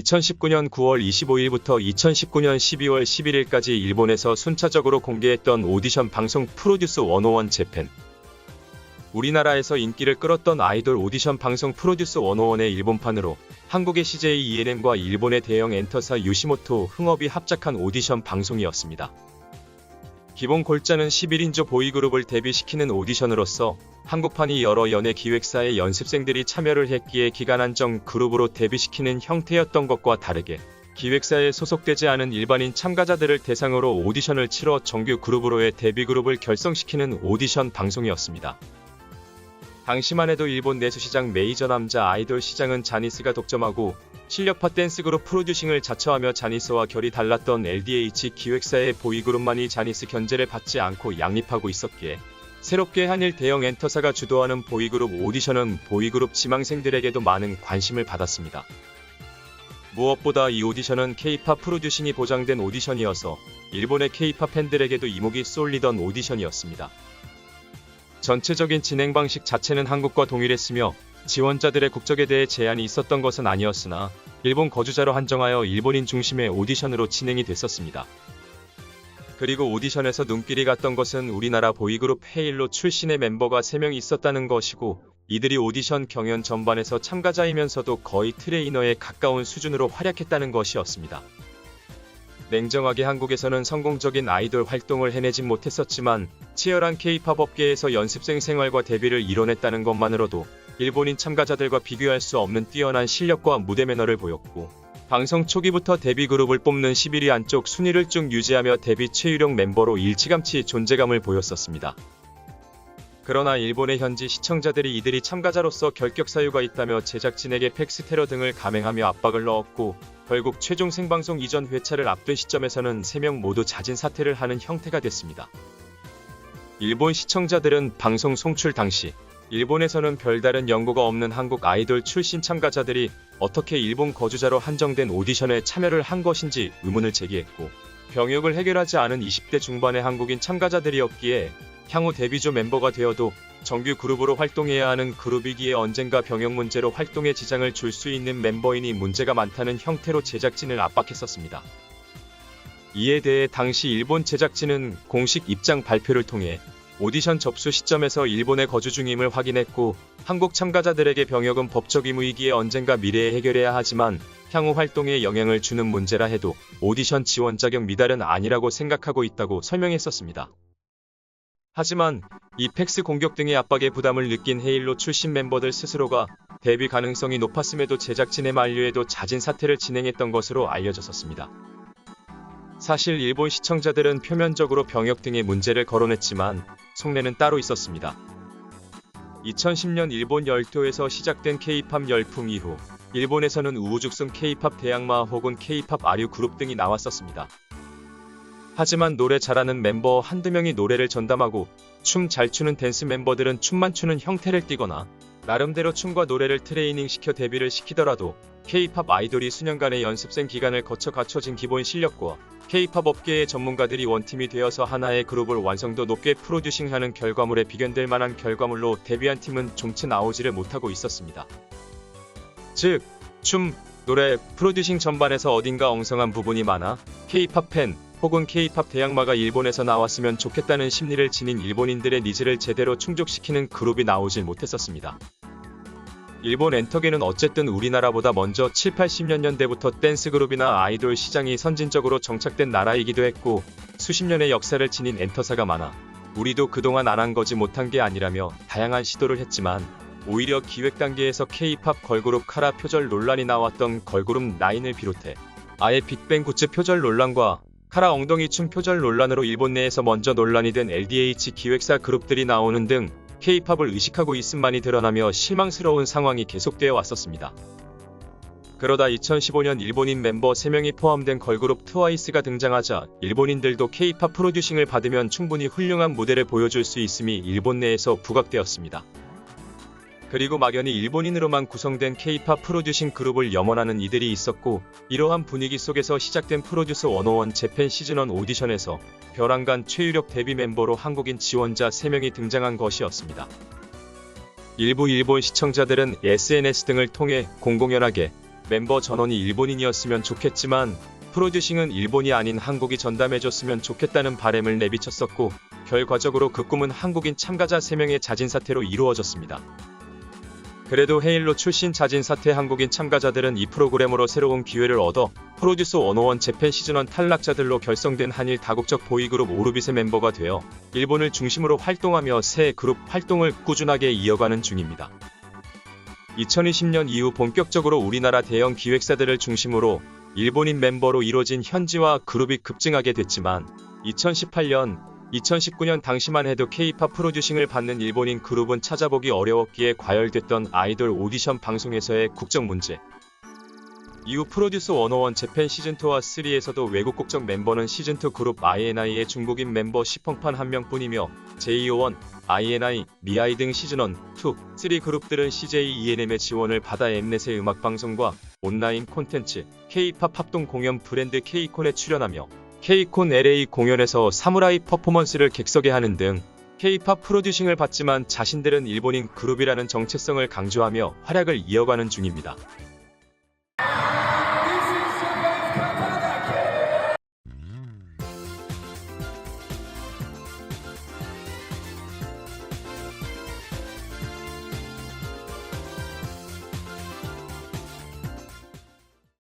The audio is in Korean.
2019년 9월 25일부터 2019년 12월 11일까지 일본에서 순차적으로 공개했던 오디션 방송 프로듀스 101 재팬. 우리나라에서 인기를 끌었던 아이돌 오디션 방송 프로듀스 101의 일본판으로 한국의 CJ ENM과 일본의 대형 엔터사 요시모토 흥업이 합작한 오디션 방송이었습니다. 기본 골자는 11인조 보이그룹을 데뷔시키는 오디션으로서 한국판이 여러 연예 기획사의 연습생들이 참여를 했기에 기간 한정 그룹으로 데뷔시키는 형태였던 것과 다르게 기획사에 소속되지 않은 일반인 참가자들을 대상으로 오디션을 치러 정규 그룹으로의 데뷔 그룹을 결성시키는 오디션 방송이었습니다. 당시만 해도 일본 내수시장 메이저 남자 아이돌 시장은 자니스가 독점하고 실력파 댄스그룹 프로듀싱을 자처하며 자니스와 결이 달랐던 LDH 기획사의 보이그룹만이 자니스 견제를 받지 않고 양립하고 있었기에 새롭게 한일 대형 엔터사가 주도하는 보이그룹 오디션은 보이그룹 지망생들에게도 많은 관심을 받았습니다. 무엇보다 이 오디션은 K-팝 프로듀싱이 보장된 오디션이어서 일본의 K-팝 팬들에게도 이목이 쏠리던 오디션이었습니다. 전체적인 진행 방식 자체는 한국과 동일했으며 지원자들의 국적에 대해 제한이 있었던 것은 아니었으나 일본 거주자로 한정하여 일본인 중심의 오디션으로 진행이 됐었습니다. 그리고 오디션에서 눈길이 갔던 것은 우리나라 보이그룹 헤일로 출신의 멤버가 3명 있었다는 것이고 이들이 오디션 경연 전반에서 참가자이면서도 거의 트레이너에 가까운 수준으로 활약했다는 것이었습니다. 냉정하게 한국에서는 성공적인 아이돌 활동을 해내진 못했었지만 치열한 K-팝 업계에서 연습생 생활과 데뷔를 이뤄냈다는 것만으로도 일본인 참가자들과 비교할 수 없는 뛰어난 실력과 무대 매너를 보였고 방송 초기부터 데뷔 그룹을 뽑는 11위 안쪽 순위를 쭉 유지하며 데뷔 최유력 멤버로 일찌감치 존재감을 보였었습니다. 그러나 일본의 현지 시청자들이 이들이 참가자로서 결격 사유가 있다며 제작진에게 팩스 테러 등을 감행하며 압박을 넣었고 결국 최종 생방송 이전 회차를 앞둔 시점에서는 3명 모두 자진 사퇴를 하는 형태가 됐습니다. 일본 시청자들은 방송 송출 당시 일본에서는 별다른 연고가 없는 한국 아이돌 출신 참가자들이 어떻게 일본 거주자로 한정된 오디션에 참여를 한 것인지 의문을 제기했고 병역을 해결하지 않은 20대 중반의 한국인 참가자들이었기에 향후 데뷔조 멤버가 되어도 정규 그룹으로 활동해야 하는 그룹이기에 언젠가 병역 문제로 활동에 지장을 줄 수 있는 멤버이니 문제가 많다는 형태로 제작진을 압박했었습니다. 이에 대해 당시 일본 제작진은 공식 입장 발표를 통해 오디션 접수 시점에서 일본에 거주 중임을 확인했고 한국 참가자들에게 병역은 법적 의무이기에 언젠가 미래에 해결해야 하지만 향후 활동에 영향을 주는 문제라 해도 오디션 지원 자격 미달은 아니라고 생각하고 있다고 설명했었습니다. 하지만 이 팩스 공격 등의 압박에 부담을 느낀 헤일로 출신 멤버들 스스로가 데뷔 가능성이 높았음에도 제작진의 만류에도 자진 사퇴를 진행했던 것으로 알려졌었습니다. 사실 일본 시청자들은 표면적으로 병역 등의 문제를 거론했지만 속내는 따로 있었습니다. 2010년 일본 열도에서 시작된 K-팝 열풍 이후 일본에서는 우후죽순 K-팝 대항마 혹은 K-팝 아류 그룹 등이 나왔었습니다. 하지만 노래 잘하는 멤버 한두 명이 노래를 전담하고 춤 잘 추는 댄스 멤버들은 춤만 추는 형태를 띠거나 나름대로 춤과 노래를 트레이닝시켜 데뷔를 시키더라도 K-팝 아이돌이 수년간의 연습생 기간을 거쳐 갖춰진 기본 실력과 K-팝 업계의 전문가들이 원팀이 되어서 하나의 그룹을 완성도 높게 프로듀싱하는 결과물에 비견될 만한 결과물로 데뷔한 팀은 좀채 나오지를 못하고 있었습니다. 즉, 춤, 노래, 프로듀싱 전반에서 어딘가 엉성한 부분이 많아 K-팝 팬 혹은 K-팝 대항마가 일본에서 나왔으면 좋겠다는 심리를 지닌 일본인들의 니즈를 제대로 충족시키는 그룹이 나오질 못했었습니다. 일본 엔터계는 어쨌든 우리나라보다 먼저 7, 80년대부터 댄스 그룹이나 아이돌 시장이 선진적으로 정착된 나라이기도 했고 수십 년의 역사를 지닌 엔터사가 많아 우리도 그동안 안 한 거지 못한 게 아니라며 다양한 시도를 했지만 오히려 기획 단계에서 K-팝 걸그룹 카라 표절 논란이 나왔던 걸그룹 9을 비롯해 아예 빅뱅 굿즈 표절 논란과 카라 엉덩이 춤 표절 논란으로 일본 내에서 먼저 논란이 된 LDH 기획사 그룹들이 나오는 등 K-팝을 의식하고 있음만이 드러나며 실망스러운 상황이 계속되어 왔었습니다. 그러다 2015년 일본인 멤버 3명이 포함된 걸그룹 트와이스가 등장하자 일본인들도 K-팝 프로듀싱을 받으면 충분히 훌륭한 무대를 보여줄 수 있음이 일본 내에서 부각되었습니다. 그리고 막연히 일본인으로만 구성된 K-팝 프로듀싱 그룹을 염원하는 이들이 있었고 이러한 분위기 속에서 시작된 프로듀스 101 재팬 시즌1 오디션에서 벼랑간 최유력 데뷔 멤버로 한국인 지원자 3명이 등장한 것이었습니다. 일부 일본 시청자들은 SNS 등을 통해 공공연하게 멤버 전원이 일본인이었으면 좋겠지만 프로듀싱은 일본이 아닌 한국이 전담해줬으면 좋겠다는 바람을 내비쳤었고 결과적으로 그 꿈은 한국인 참가자 3명의 자진 사퇴로 이루어졌습니다. 그래도 헤일로 출신 자진 사퇴 한국인 참가자들은 이 프로그램으로 새로운 기회를 얻어 프로듀스 101 재팬 시즌1 탈락자들로 결성된 한일 다국적 보이그룹 오르빗의 멤버가 되어 일본을 중심으로 활동하며 새 그룹 활동을 꾸준하게 이어가는 중입니다. 2020년 이후 본격적으로 우리나라 대형 기획사들을 중심으로 일본인 멤버로 이뤄진 현지화 그룹이 급증하게 됐지만 2018년, 2019년 당시만 해도 K-팝 프로듀싱을 받는 일본인 그룹은 찾아보기 어려웠기에 과열됐던 아이돌 오디션 방송에서의 국적 문제. 이후 프로듀스 101 재팬 시즌2와 3에서도 외국 국적 멤버는 시즌2 그룹 INI의 중국인 멤버 시펑판 1명뿐이며 JO1, INI, 미아이 등 시즌1, 2, 3 그룹들은 CJ ENM의 지원을 받아 엠넷의 음악방송과 온라인 콘텐츠, K-팝 합동 공연 브랜드 K콘에 출연하며 K콘 LA 공연에서 사무라이 퍼포먼스를 객석에 하는 등 K-팝 프로듀싱을 받지만 자신들은 일본인 그룹이라는 정체성을 강조하며 활약을 이어가는 중입니다.